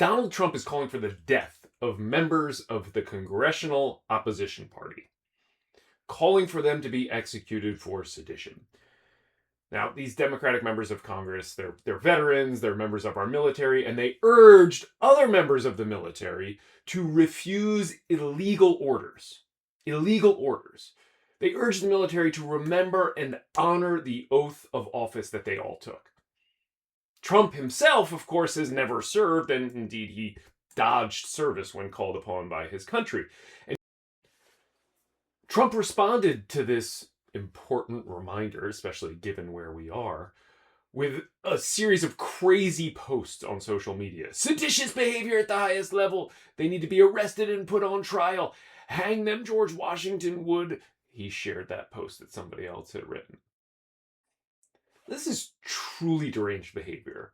Donald Trump is calling for the death of members of the Congressional Opposition Party, calling for them to be executed for sedition. Now, these Democratic members of Congress, they're veterans, they're members of our military, and they urged other members of the military to refuse illegal orders. Illegal orders. They urged the military to remember and honor the oath of office that they all took. Trump himself, of course, has never served, and indeed he dodged service when called upon by his country. And Trump responded to this important reminder, especially given where we are, with a series of crazy posts on social media. Seditious behavior at the highest level. They need to be arrested and put on trial. Hang them, George Washington would. He shared that post that somebody else had written. This is truly deranged behavior.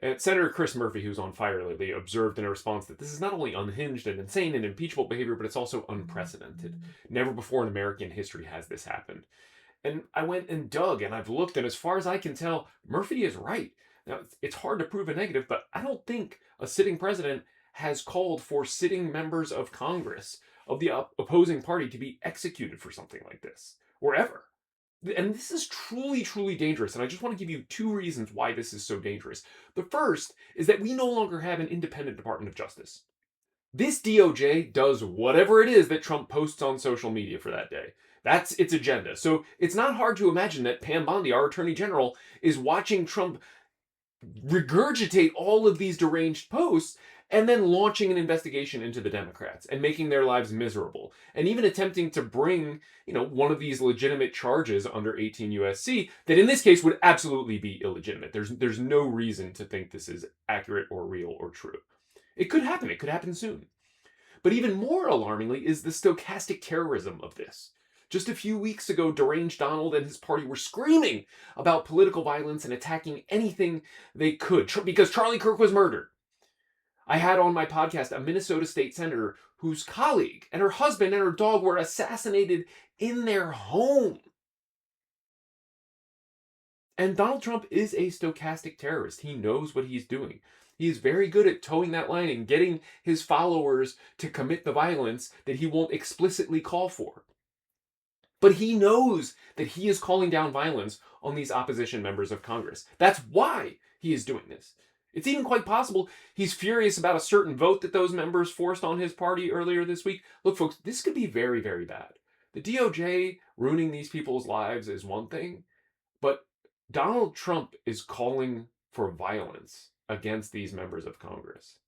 And Senator Chris Murphy, who's on fire lately, observed in a response that this is not only unhinged and insane and impeachable behavior, but it's also unprecedented. Never before in American history has this happened. And I went and dug, and I've looked, and as far as I can tell, Murphy is right. Now, it's hard to prove a negative, but I don't think a sitting president has called for sitting members of Congress of the opposing party to be executed for something like this, or ever. And this is truly, truly dangerous. And I just want to give you two reasons why this is so dangerous. The first is that we no longer have an independent Department of Justice. This DOJ does whatever it is that Trump posts on social media for that day. That's its agenda. So it's not hard to imagine that Pam Bondi, our Attorney General, is watching Trump regurgitate all of these deranged posts and then launching an investigation into the Democrats and making their lives miserable. And even attempting to bring, one of these legitimate charges under 18 USC that in this case would absolutely be illegitimate. There's no reason to think this is accurate or real or true. It could happen. It could happen soon. But even more alarmingly is the stochastic terrorism of this. Just a few weeks ago, deranged Donald and his party were screaming about political violence and attacking anything they could because Charlie Kirk was murdered. I had on my podcast a Minnesota state senator whose colleague and her husband and her dog were assassinated in their home. And Donald Trump is a stochastic terrorist. He knows what he's doing. He is very good at towing that line and getting his followers to commit the violence that he won't explicitly call for. But he knows that he is calling down violence on these opposition members of Congress. That's why he is doing this. It's even quite possible he's furious about a certain vote that those members forced on his party earlier this week. Look, folks, this could be very, very bad. The DOJ ruining these people's lives is one thing, but Donald Trump is calling for violence against these members of Congress.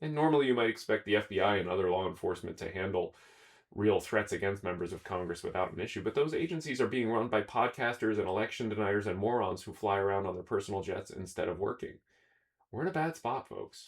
And normally you might expect the FBI and other law enforcement to handle real threats against members of Congress without an issue, but those agencies are being run by podcasters and election deniers and morons who fly around on their personal jets instead of working. We're in a bad spot, folks.